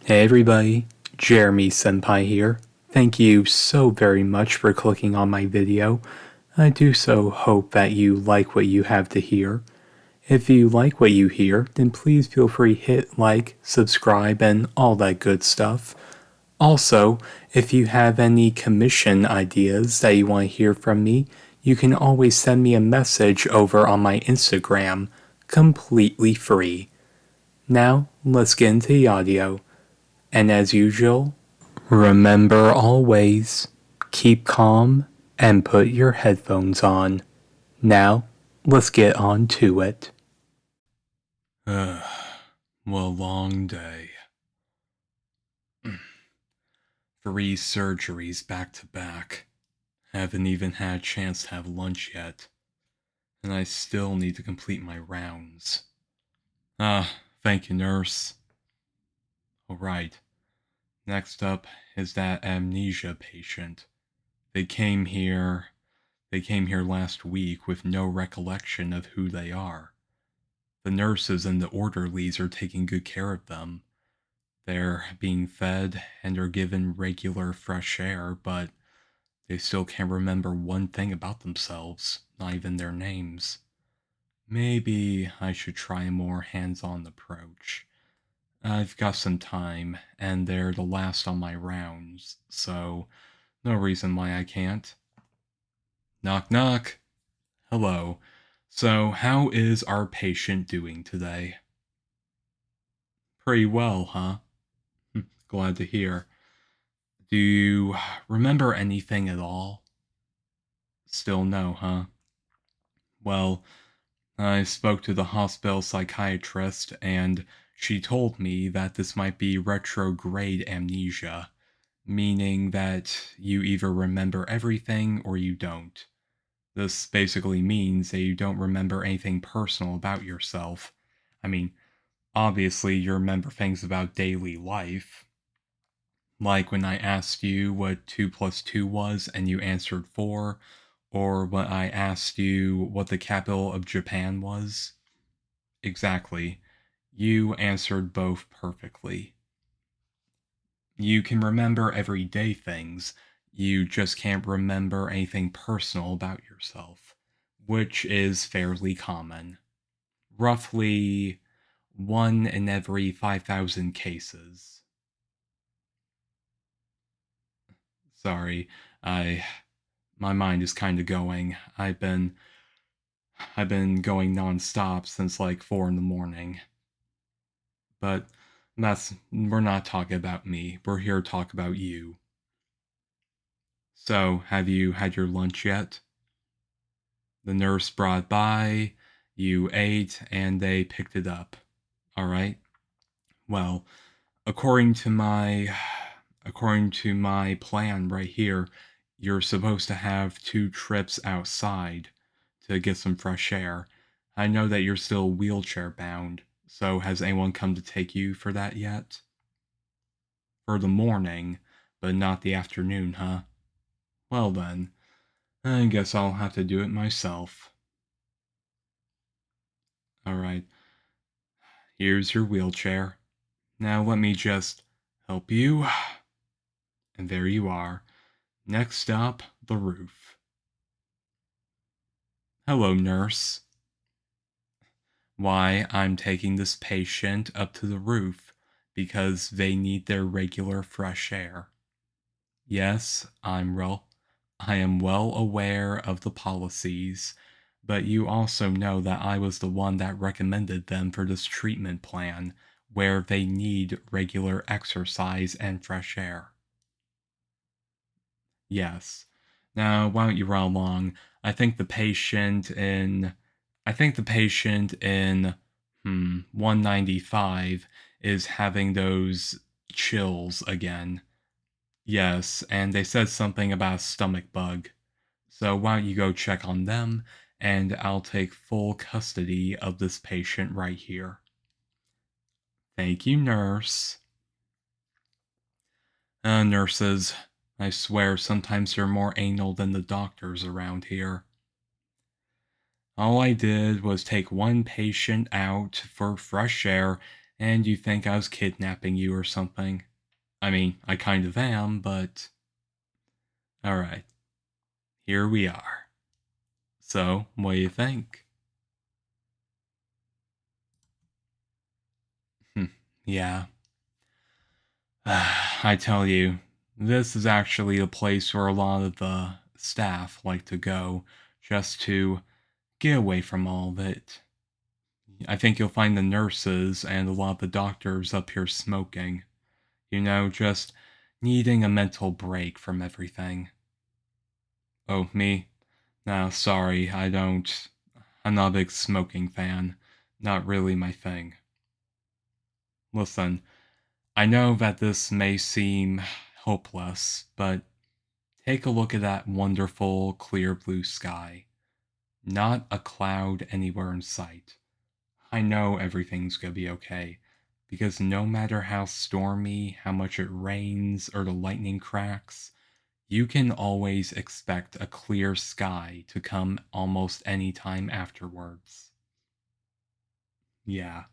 Hey everybody, Jeremy Senpai here. Thank you so very much for clicking on my video. I do so hope that you like what you have to hear. If you like what you hear, then please feel free to hit like, subscribe, and all that good stuff. Also, if you have any commission ideas that you want to hear from me, you can always send me a message over on my Instagram, completely free. Now, let's get into the audio. And as usual, remember always, keep calm and put your headphones on. Now, let's get on to it. Well, long day. 3 surgeries back to back. Haven't even had a chance to have lunch yet. And I still need to complete my rounds. Thank you, nurse. Alright. Next up is that amnesia patient. They came here last week with no recollection of who they are. The nurses and the orderlies are taking good care of them. They're being fed and are given regular fresh air, but they still can't remember one thing about themselves, not even their names. Maybe I should try a more hands-on approach. I've got some time, and they're the last on my rounds, so no reason why I can't. Knock knock. Hello. So, how is our patient doing today? Pretty well, huh? Glad to hear. Do you remember anything at all? Still no, huh? Well, I spoke to the hospital psychiatrist, and she told me that this might be retrograde amnesia, meaning that you either remember everything or you don't. This basically means that you don't remember anything personal about yourself. I mean, obviously, you remember things about daily life. Like when I asked you what 2 plus 2 was and you answered 4, or when I asked you what the capital of Japan was. Exactly. You answered both perfectly. You can remember everyday things, you just can't remember anything personal about yourself, which is fairly common. Roughly 1 in every 5,000 cases. Sorry, my mind is kind of going. I've been going non-stop since like 4 in the morning. But we're not talking about me. We're here to talk about you. So, have you had your lunch yet? The nurse brought by, you ate, and they picked it up. All right? Well, according to my plan right here, you're supposed to have 2 trips outside to get some fresh air. I know that you're still wheelchair bound, so has anyone come to take you for that yet? For the morning, but not the afternoon, huh? Well then, I guess I'll have to do it myself. Alright, here's your wheelchair. Now let me just help you. And there you are. Next up, the roof. Hello, nurse. Why, I'm taking this patient up to the roof because they need their regular fresh air. Yes, I am well aware of the policies, but you also know that I was the one that recommended them for this treatment plan, where they need regular exercise and fresh air. Yes. Now, why don't you run along? I think the patient in I think the patient in 195 is having those chills again. Yes, and they said something about a stomach bug. So why don't you go check on them, and I'll take full custody of this patient right here. Thank you, nurse. Nurses, I swear sometimes you're more anal than the doctors around here. All I did was take one patient out for fresh air, And you think I was kidnapping you or something. I mean, I kind of am, but alright, here we are. So, what do you think? Yeah. I tell you, this is actually a place where a lot of the staff like to go just to get away from all of it. I think you'll find the nurses and a lot of the doctors up here smoking. Just needing a mental break from everything. Oh, me? No, sorry, I don't. I'm not a big smoking fan. Not really my thing. Listen, I know that this may seem hopeless, but take a look at that wonderful, clear blue sky. Not a cloud anywhere in sight. I know everything's gonna be okay, because no matter how stormy, how much it rains, or the lightning cracks, you can always expect a clear sky to come almost any time afterwards. Yeah.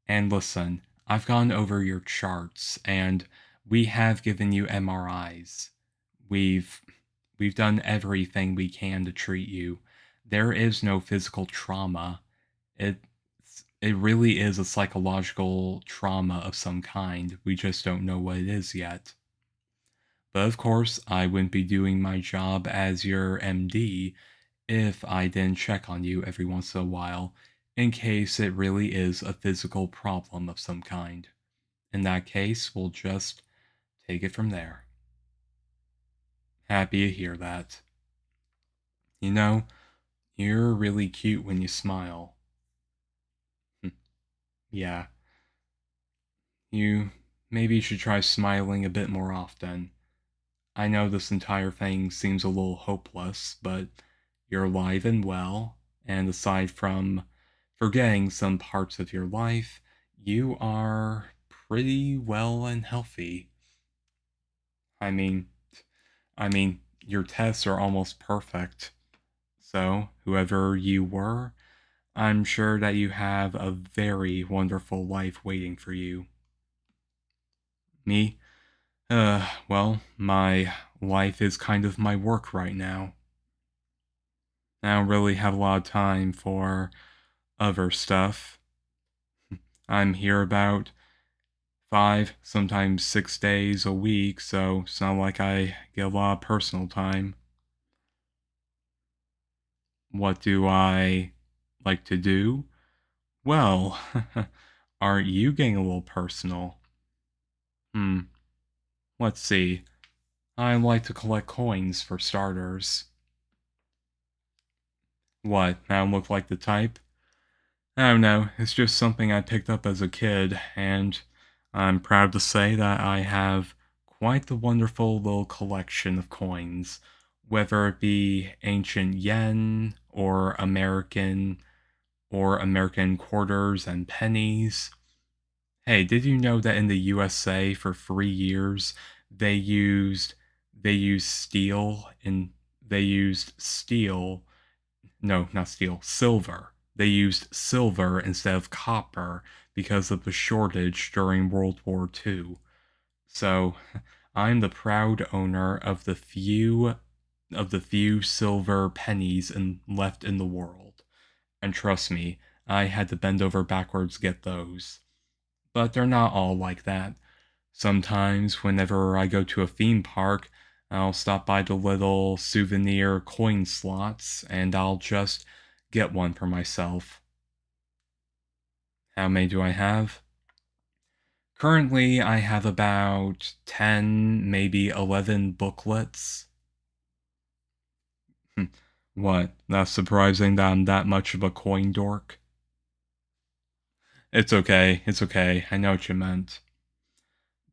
And listen, I've gone over your charts and we have given you MRIs. We've we've done everything we can to treat you. There is no physical trauma. It it really is a psychological trauma of some kind. We just don't know what it is yet. But of course, I wouldn't be doing my job as your MD if I didn't check on you every once in a while in case it really is a physical problem of some kind. In that case, we'll just take it from there. Happy to hear that. You know, you're really cute when you smile. Yeah, you maybe should try smiling a bit more often. I know this entire thing seems a little hopeless, but you're alive and well, and aside from forgetting some parts of your life, you are pretty well and healthy. I mean, your tests are almost perfect. So, whoever you were, I'm sure that you have a very wonderful life waiting for you. Me? Well, my life is kind of my work right now. I don't really have a lot of time for other stuff. I'm here about 5, sometimes 6 days a week, so it's not like I get a lot of personal time. What do I like to do? Well, aren't you getting a little personal? Hmm, let's see. I like to collect coins for starters. What, I don't look like the type? I don't know, it's just something I picked up as a kid, and I'm proud to say that I have quite the wonderful little collection of coins, whether it be ancient yen or American quarters and pennies. Hey, did you know that in the USA for 3 years they used they used steel and they used steel no, not steel, silver. They used silver instead of copper because of the shortage during World War II. So, I'm the proud owner of the few silver pennies left in the world. And trust me, I had to bend over backwards to get those. But they're not all like that. Sometimes, whenever I go to a theme park, I'll stop by the little souvenir coin slots and I'll just get one for myself. How many do I have? Currently, I have about 10, maybe 11 booklets. What? That's surprising that I'm that much of a coin dork? It's okay, I know what you meant.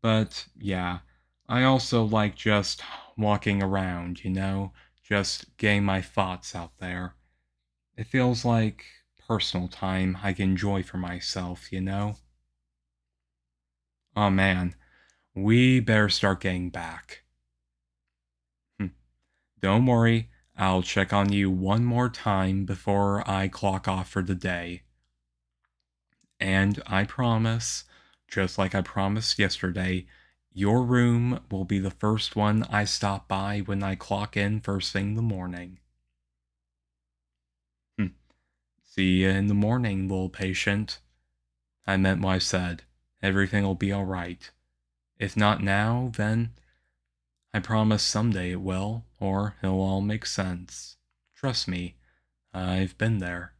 But yeah, I also like just walking around, just getting my thoughts out there. It feels like personal time I can enjoy for myself. Oh man, we better start getting back. Hm, Don't worry, I'll check on you one more time before I clock off for the day. And I promise, just like I promised yesterday, your room will be the first one I stop by when I clock in first thing in the morning. Hmm. See you in the morning, little patient. I meant what I said. Everything'll be alright. If not now, then I promise someday it will, or it'll all make sense. Trust me, I've been there.